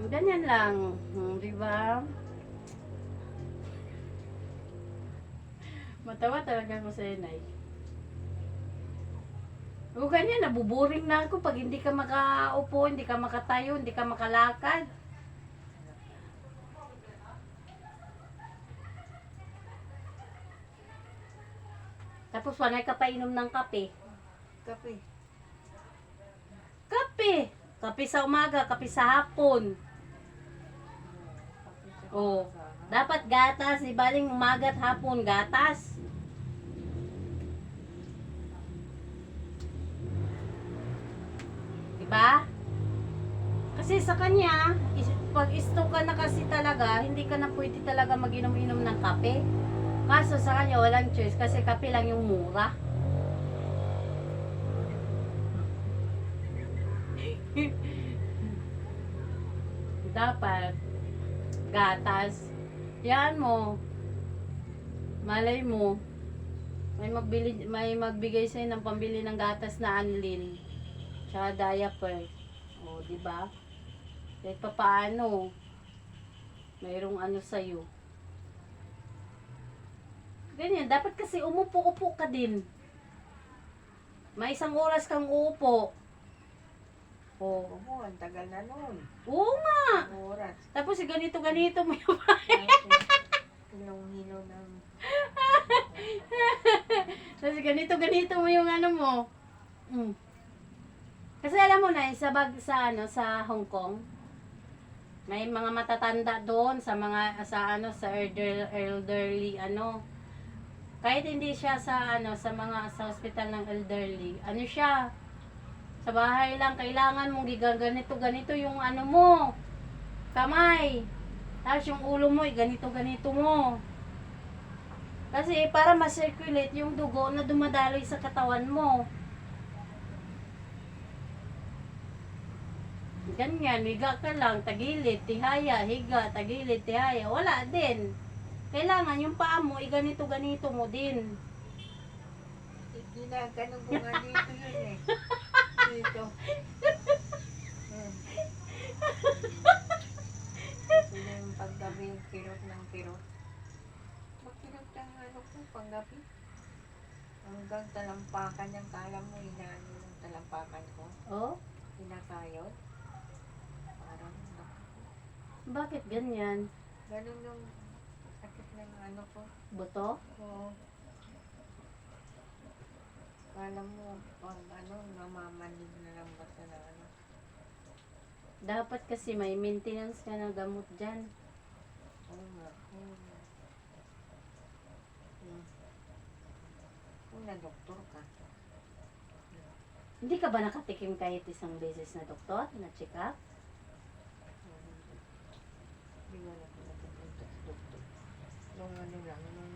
Ganyan lang. Di ba? Matawa talaga ako sa inay. O ganyan, nabuboring na ako pag hindi ka makaupo, hindi ka makatayo, hindi ka makalakad. Tapos wanay ka pa inom ng kape. Kape. Kape! Kape sa umaga, kape sa hapon. Kape sa Oh, umaga, ha? dapat gatas, di baling umaga at hapon, gatas. Diba? Kasi sa kanya, pag isto ka na kasi talaga, hindi ka na pwede talaga mag-inom-inom ng kape. Kaso sa kanya, walang choice kasi kape lang yung mura. Dapat, gatas. Yan mo. Malay mo. May magbigay sa'yo ng pambili ng gatas na anlin. Tsaka diaper. O, di ba? Kahit pa paano, mayroong ano sa'yo. Ganyan, dapat kasi umupo-upo ka din. May isang oras kang uupo. O, Oo, ang tagal na nun. oo nga. Ang oras. Tapos ganito-ganito mo yung Hilong-hilo ng... Tapos ganito-ganito mo yung ano mo. Mm. Kasi alam mo na, sa Hong Kong, may mga matatanda doon sa elderly kahit hindi siya sa sa ospital ng elderly. Ano siya? Sa bahay lang kailangan mong ganito yung ano mo, kamay. Tapos yung ulo mo, ganito-ganito mo. Kasi para ma-circulate yung dugo na dumadaloy sa katawan mo. Ganyan, higa ka lang, tagilid, tihaya, higa, tagilid, tihaya. Wala din. Kailangan yung paa mo, ganito-ganito mo din. Ginaganon ko nga dito yun eh. Dito. Ito yung paggabi, kirot ng kirot. Magkirot ng ano ko, paggabi. Hanggang talampakan yung kala mo, inaano yung talampakan ko. Oh, Pinakayot. Parang, bakit ganyan? ganun yung sakit ng ano ko. Buto? Oo. Kala mo, pag ano, namamalig na lang ba na ano. Dapat kasi may maintenance ka ng gamot dyan. Oo nga. Una, doktor ka. Hindi ka ba nakatikim kahit isang beses na doktor, na check up? Hindi nga na ako nakapunta sa doktor. Nung ano lang, nung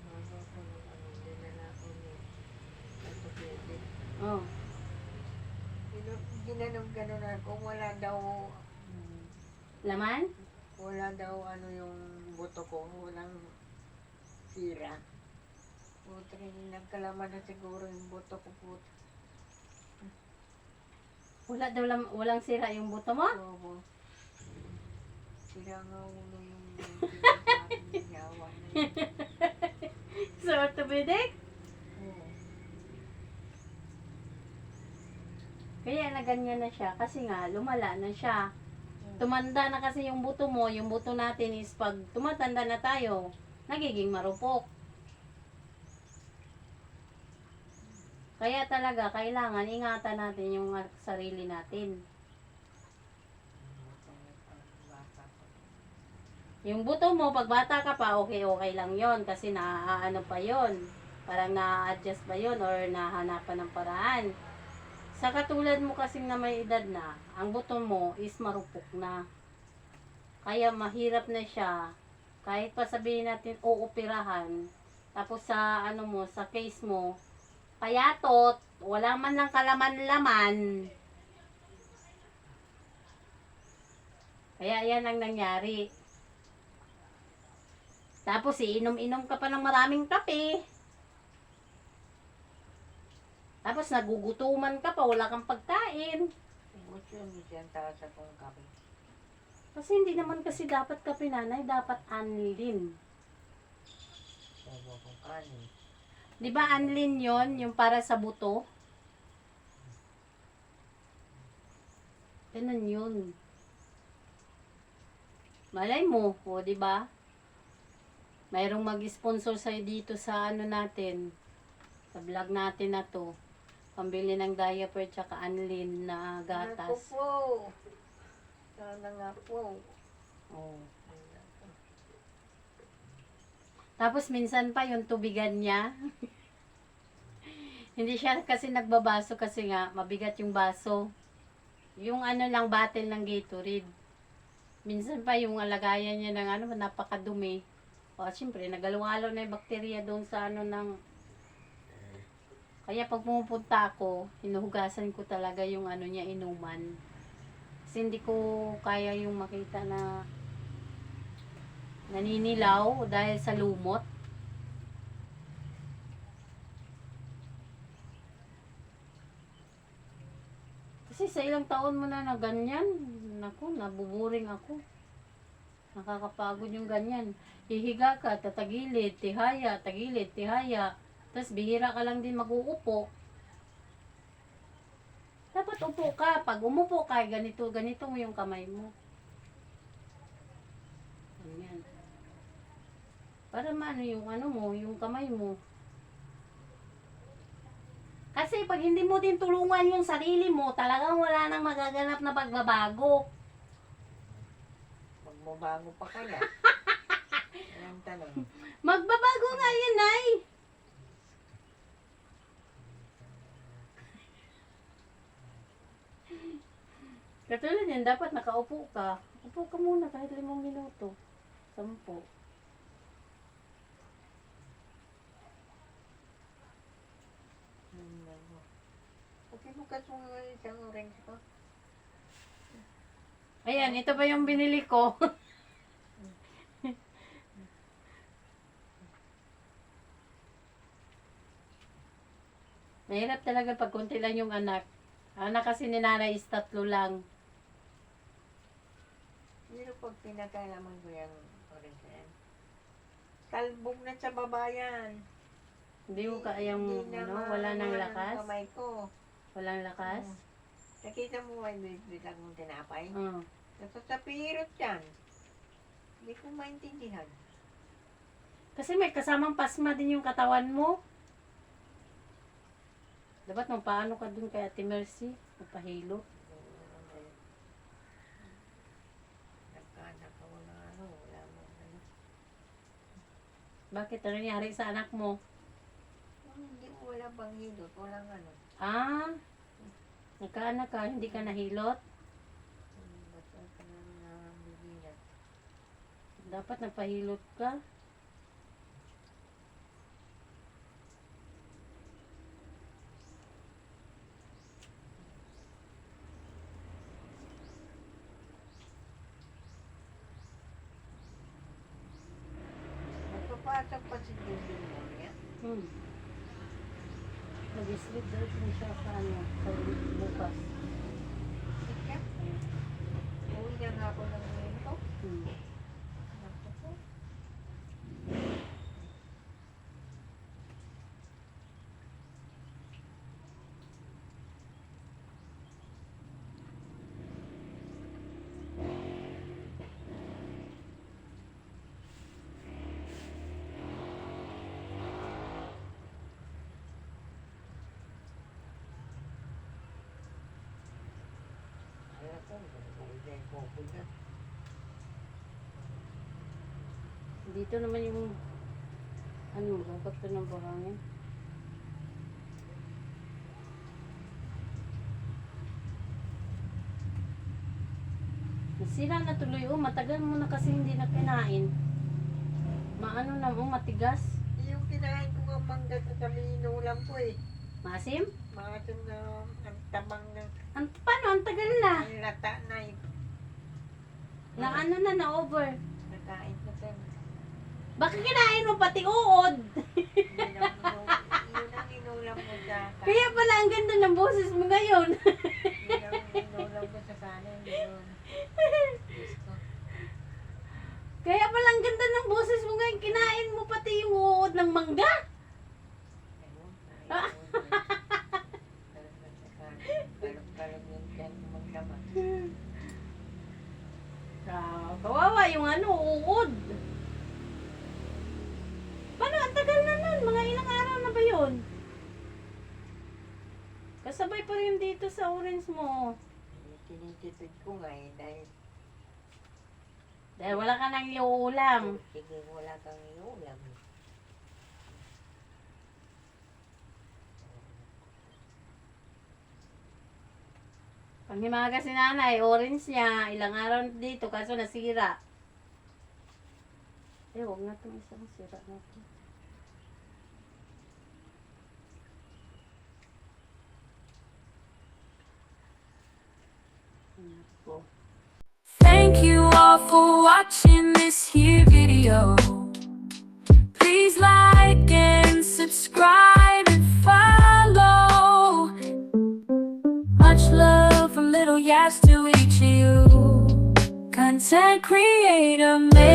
mga ko nung ano, dinala ko ni orthopedic. Oh. Ginanon na kung wala daw, Laman? wala daw ano yung buto ko, walang sira. Puta rin, nagkalaman na siguro yung buto ko po. Walang sira yung buto mo? Oo. Sira nga ulo yung sinasabi ng yawa na yun. Sa orthopedic? Oo. Kaya na ganyan na siya kasi nga lumala na siya. Tumanda na kasi yung buto mo, yung buto natin is pag tumatanda na tayo, nagiging marupok. Kaya talaga kailangan ingatan natin yung sarili natin. Yung buto mo, pag bata ka pa, okay lang yon kasi naaano pa yon, parang na-adjust pa yon or nahanapan ng paraan. Sa katulad mo kasing na may edad na, ang buto mo is marupok na. Kaya mahirap na siya. Kahit pa sabihin natin uupirahan, tapos sa ano mo, sa case mo, payatot, wala man lang kalaman-laman. Kaya yan ang nangyari. Tapos iinom-inom ka pa ng maraming kape. Tapos nagugutuman ka pa, wala kang pagkain. Gusto yun siyang taas akong kape. Kasi hindi naman kasi dapat kape nanay, dapat anlin. Sabi kong kanin. Di ba anlin yon yung para sa buto? Ganun yun. Malay mo, o di ba? Mayroong mag-sponsor sa'yo dito sa ano natin, sa vlog natin na to. Pambili ng diaper tsaka anlin na Ako gatas. po. Sana nga po. Oh. Tapos minsan pa yung tubigan niya. Hindi siya kasi nagbabaso kasi nga mabigat yung baso. Yung ano lang bottle ng Gatorade. Minsan pa yung alagayan niya ng ano napakadumi. O siyempre nagalwalo na yung bakterya doon sa ano ng. Kaya pag pumupunta ako, hinuhugasan ko talaga yung ano niya inuman. Kasi hindi ko kaya yung makita na naninilaw dahil sa lumot. Kasi sa ilang taon mo na na ganyan, naku, nabuburing ako. Nakakapagod yung ganyan. Hihiga ka, tatagilid, tihaya, tagilid, tihaya. Tapos bihira ka lang din mag-uupo. Dapat upo ka. Pag umupo ka, ganito mo yung kamay mo. Ganyan. Para maano yung ano mo, yung kamay mo. Kasi pag hindi mo din tulungan yung sarili mo, talagang wala nang magaganap na pagbabago. Magbabago pa kaya. Anong tanong? Magbabago nga yun, ay. Katulad yan, dapat nakaupo ka. Upo ka muna kahit 5 minuto. 10. Okay mo ka isang orange ko. Ayan, ito ba yung binili ko? Mahirap talaga pag konti lang yung anak. Anak kasi ni nanay is 3 lang. Pero pag pinakailaman ko yung orange na yan. Kalbog na sa babayan. Hindi mo kayang, Hindi ano, na wala nang maano lakas? ang kamay ko. Walang lakas? Nakita mo ba yung bilang mong tinapay? Oo. Natatapirot yan. Hindi ko maintindihan. Kasi may kasamang pasma din yung katawan mo. Dapat paano ka dun kay Ate Mercy? Magpahilo. Nagkaanak ako na ano, wala mo ano. Bakit? Ano nangyari sa anak mo? Hindi ko wala bang hilot, walang ano. Ah, nagkaanak ka, hindi ka nahilot? Basta ka nang nabibilat. Dapat nagpahilot ka. Nagpapasok pa si Julie mo niya. Nag-sleep daw din siya sa ano, sa bukas. Siya? Uwi niya nga ako ng ngayon ko. Hmm. Naku po. Kaya po, uwi niya yung kopo niya. Dito naman yung ano, dapat ito ng bahangin. Nasira na tuloy, oh, matagal mo na kasi hindi na kinain. Maano na, oh, matigas. Yung kinain ko nga mangga sa kami inulam ko eh. Masim? Maasim na ang tabang na Paano? Ang tagal na. ang lata na eh. Na ano na, na-over. Nakain ko sa Bakit kinain mo pati uod? yun ang inulam ko sa Kaya pala ang ganda ng boses mo ngayon. yun ang inulam ko sa kanin. Yun. Diyos ko. Kaya palang ganda ng boses mo ngayon, kinain mo pati yung uod ng mangga. Ayun, kalong-kalong yung tiyan ko maglaman. Kawawa yung ano, uod. Paano, ang tagal na nun, mga ilang araw na ba yun? Kasabay pa rin dito sa orange mo. Tinitipid ko nga eh, dahil Dahil wala ka nang iuulam. sige, wala kang iulam. Pag himaga si nanay, orange niya, ilang araw dito, kaso nasira. Huwag na itong isang sira na ito. Ako. Thank you all for watching this here video. Please like and subscribe and follow. Much love from Little Yas to each of you. Content creator.